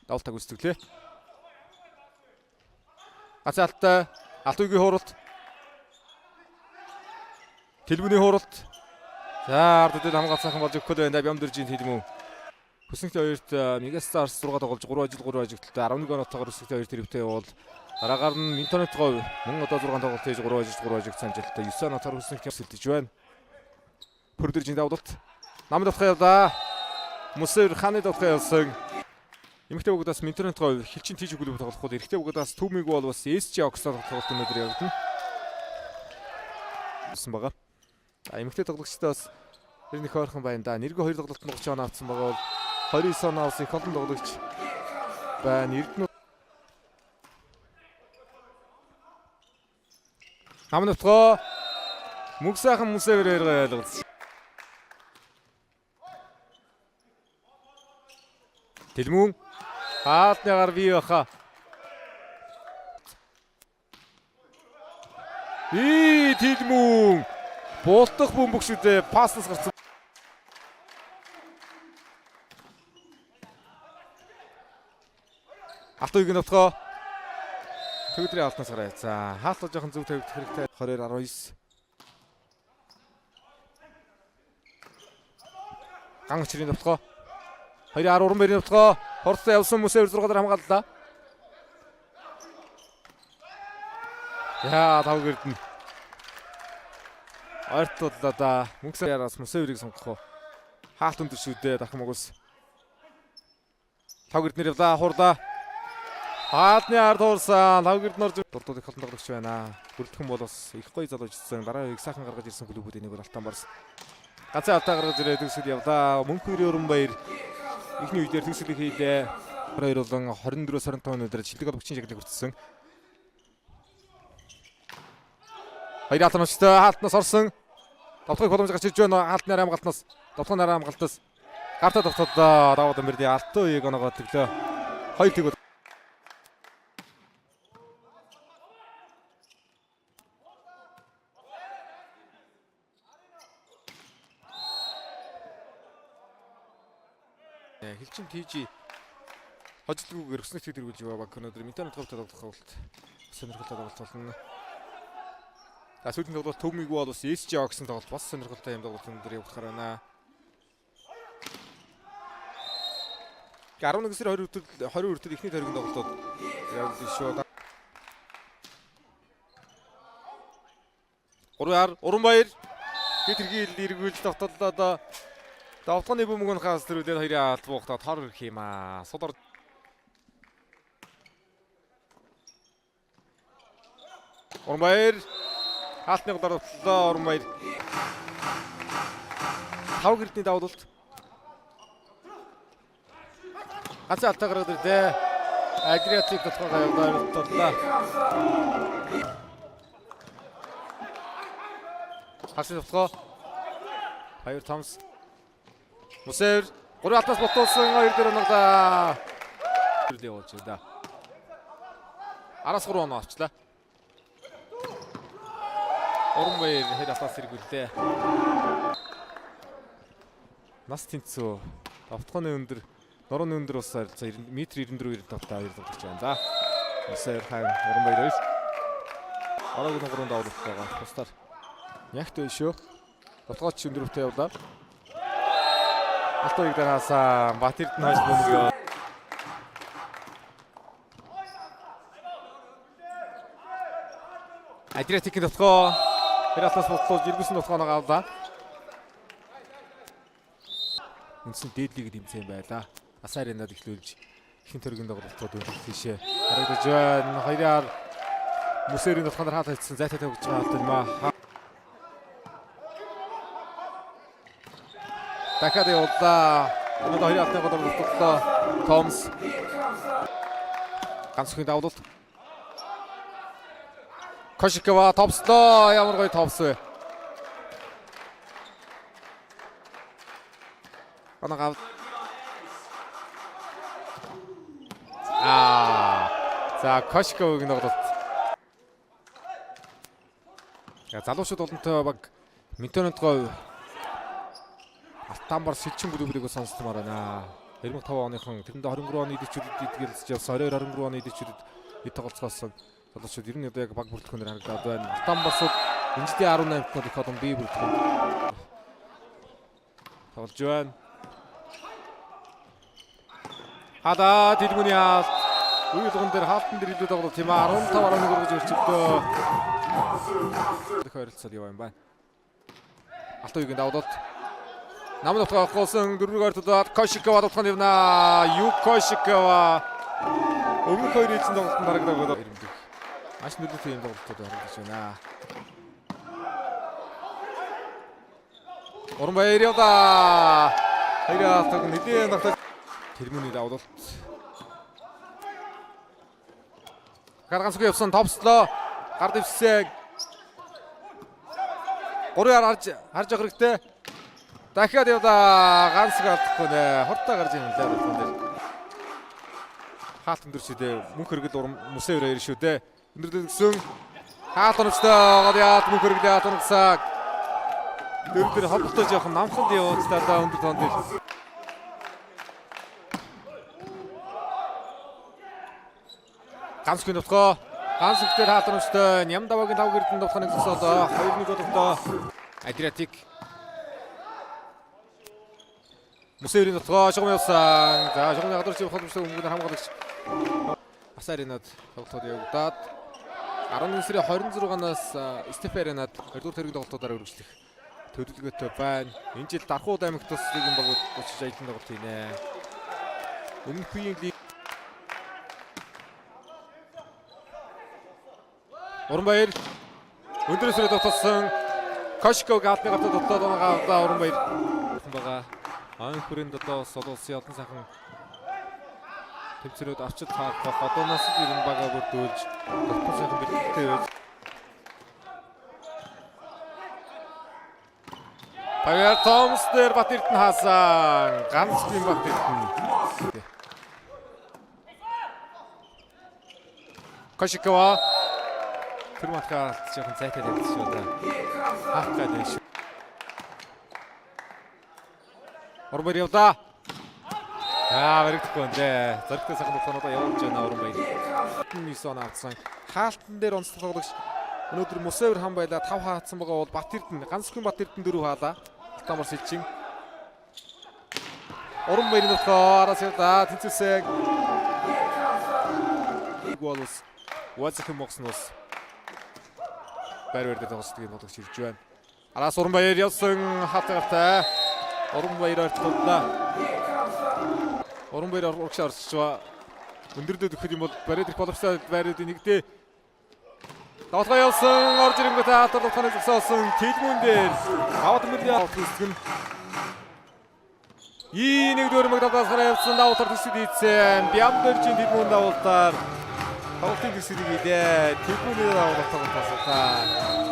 Давалтаг үстэглээ. Гацаалтай Алтуйгийн хууралт. Тэлбүний хууралт. За ардуудад хамгаалах сайхан болж өгөх гээд байна. Бямдэржийн Тэлбүн. Хүснэгтэй хоёрт Мегас Старс 6 тоглож 3 ажилттай 11 оноотойгоор Хүснэгтэй хоёр тэрвтэй явуул. Дараагаар нь Минтонет говь мөн одоо 6 тоглолт хийж 3 ажигт санжилттай 9 оноотойгоор Хүснэгт сэлдэж байна. Пөрдөржийн давдалт. Намд авах явлаа. Мусер ханы давах явсан. Эмэгтэй бүгдээс Минтонет говь хилчин тийж клуб тоглохгүй. Эрэгтэй бүгдээс Түмиг бол бас SC Oxford тоглолт өнөдөр явагдана. Гэсэн байгаа. Эмэгтэй тоглогчдоо бас нэг ойрхон байна да. Нэргүй 2 тоглолтод 30 он авсан байгаа бол 29 он авсан их олон тоглогч байна. Эрдэнэ Намнутгоо мөг сайхан Мусевэр ойлгосон. Тэлмүн хаалтныгаар бий баха. Тэлмүн болтох бөмбөгшүүдээ паслас гарсан. Алтуйгийн нутгоо төгдрийн алтнаас гараа. За хаалт жоохон зөв тавигдах хэрэгтэй. 20-19. Ган өчрийн нутгоо 20-10 мөрийн нутгоо хорцоо явсан Мусевэр 6-аар хамгааллаа. Яа тав гэрдэн. Ойртууллаа да. Мөнгөсөөс Мусевэрийг сонгох уу. Хаалт өндөр шүү дээ дахин могос. Тав гэрднэр явлаа хурлаа. Хаалтны ард хуурсан. Тав гэрдэн орж дурдууд их олон тоглогч байна. Бүрдхэн бол бас их гоё залуучсан. Дараа үеийг сайхан гаргаж ирсэн клубүүд энийг бол алтан барс. Ганцхан алтаа гаргаж ирээд төгсөл явлаа. Мөнхөрийн Өрөнбаяр ихний үедэр төгсөлийг хийлээ. 22 болон 24-25 өнөдөр шилдэг олбогчийн жаглыг хүртсэн. Хоёр алтанчтай хаалтнаас орсон. Давтгыг боломж гарч ирж байна. Хаалтны арай хамгаалтнаас. Давтгын арай хамгаалтнаас. Гарта давтаад даваад мөрдий алтан үеийг оноогоо төглөө. Хоёр тэг Хилчин тийж хожилгүйгээр өснөг тэргүүлж байгаа баг өнөөдөр Минтонет говьтой тоглох хавлт сонирхолтой тоглолт болно. Сүүлийн тоглолт Түмиг бол бас SC Oxford тоглолт бас сонирхолтой юм тоглолт өнөөдөр явуулахаар байна. 11 сарын 20 хүртэл ихний тойргийн тоглолтууд явагдсан шүү. 3-аар Уранбаяр хэтэрхийл эргүүлж тогтоллоо. Давтганы бөмбөг нь хаас төрүүлээд 2-ын алт буухтаад хор ирэх юм аа. Сулар Уранбаяр хаалтны дараатлаа Уранбаяр 5 гэрдний давуулалт. Ганцхан алтаа гаргаад ирлээ. Адриатик дотгоо явууллаа. Хасын дотгоо 2 Томс Мусевэр 3 алтаас ботуулсан 2 дээр оноглаа. Тэрлээ явуулж байна. Араас 3 оноо авчлаа. Уранбаяр хэд алтаас эргүүллээ. Нас тэнцүү. Давтганы өндөр, норооны өндөр бас харилцаа 1.94 тавтай 2 тоглож байна. За. Мусевэр хайн Уранбаяр 2. Ороогийн гурван давуулалт байгаа. Тусдаар ягт байна шүү. Давтгаач өндөрөвтэй явлаа. Алтуйг дараасаа Батэрд нь хойш бөмбөг. Адриатик дотгоо Хэралтаас бодлоо Жиргүсэн дотгооноо авлаа. Үндсэн дээдлийг дэмцэн байлаа. Асаринад эхлүүлж ихэнх төргийн тоглолтууд өндөр тийшээ харагдаж байна. 2-аар Мусевэрийн дотгооноор хаалт хийсэн зайтай тавьж байгаа алт юм аа. Дахиад явууллаа. Өнөөдөр 2 алтны голоор болтлоо. Томс. Ганцхан давуулалт. Кошикова топслоо. Ямар гоё топс вэ? Оногав. За Кошиковыг тоглолт. Залуучууд олонтой баг Минтонет говь Алтан бар сэлчин бүлэглэгийг сонсдмаар байна. 2005 оныхон тэрэнд 23 оны идэвхжүүдэд идгэлж явсан 22 оны идэвхжүүдэд эд тоглолцоосон залуучууд ер нь одоо яг баг бүрэлдэхүүнээр харагдаад байна. Алтан босууд Инжидийн 18-нд их олон бие бүрэлдэхүүн тоглож байна. Хадаа Дэлгүний хаалт уйлгон дээр хаалтан дээр илүү тоглох тийм 15-11 үргэж өрчөлдөө. Харилцал яваа юм байна. Алтан үеийн давлалт намын утгаа голсон дөрвөөр тулаад Кошикова дотхон явна. Юкошикова өмнөх хоёр эзэн тоглолтод дарагдаад ирэмдэг. Маш нөлөөтэй юм тоглолтод харагдаж байна. Урамбаяр явда. Хайраад нэгэн давтал тэрмүний давлалт. Гаргансгүй явсан товслоо. Гар дэвссэн. 3-аар харж явах хэрэгтэй. Дахиад явда ганцг алдахгүй нэ. Хурдтай гарч ирэн лээ болгон дээр. Хаалтан дөрчидээ мөнх хэрэгэл Мөсөө өрөө шүү дээ. Өндөрлөг гисэн хаалтан өчтөө гол мөнх хэрэглээ хаалтан гисаг. Дөрөвдөр холбогдож явах намханд явуулцтай да өндөр тоон дээр. Ганцгийн дотгоо ганцгээр хаалтан өчтөө Нямдавагийн 5 гэрдэн дотгоныг зогсоолоо. 2-1 дотгоо Адриатик Мөсөөрийн дотгоо шугам явсан. За шугамын гадарч явах боломжтой өмнө хамгаалагч Асаринад тоглолтод явагдаад 11 сарын 26-наас Стеференад 2-р тэрэг тоглолтуудаар үргэлжлэх төлөвлөгөөтэй байна. Энэ жил Дархууд аймагт тус лигийн багууд очиж аялан тоглолт хийнэ. Өмнөх үеийн лиг Урамбаяр өндөрөөсөө тоглосон Кошиков гаалтны гартад дотоод байгаа Урамбаяр байгаа. Ан хүрээнд одоо улсын олон сайхан төвчрөөд авчид хаах одооноос л ирэн бага бүрдүүлж дотор сайхан бэлтгэлтэй байж. Баяр Томс дээр бат эрдэнэ хаасан. Ганцгийн бат эрдэнэ. Кошикова тэр матгаа жоохон зайтай тавьчих шүү дээ. Хаах гэдэг шүү. Урамбаяр явда. Баригдахгүй нэ. Зоригтой сайхан тоглоно явуулж байна Урамбаяр. 9 он авсан. Хаалтан дээр онцлог тоглогч өнөөдөр Мөсөөр хам байлаа 5 хаацсан байгаа бол Бат эрдэнэ ганцхан Бат эрдэнэ 4 хаалаа. Алтан Сэлчин. Урамбаяр нөхөө араас явда тэнцвэсэг. Голос. Уацхан мокснос. Барьвэр дээр тоглолтыг болгож ирж байна. Араас Урамбаяр явсан хатгатай. Урамбаяр орчлоо. Урамбаяр урагш орчваа. Өндөрдөө өгөх юм бол бариад ирэх боломжтой байрууд нэгдээ. Давтгаа явсан орж ирэнгүүт хаалтар тоглохыг зогсоосон Тэлмүн дээр. Аваад мөрлийн авахсгэн. Нэг дөрмөг давтаас гараа явсан давтар төсөд ийцэн. Бямдэржин Тэлмүн давтаар. Тоглолтын төсөдийг идэ. Тэлмүний давтаар тоглолтоо.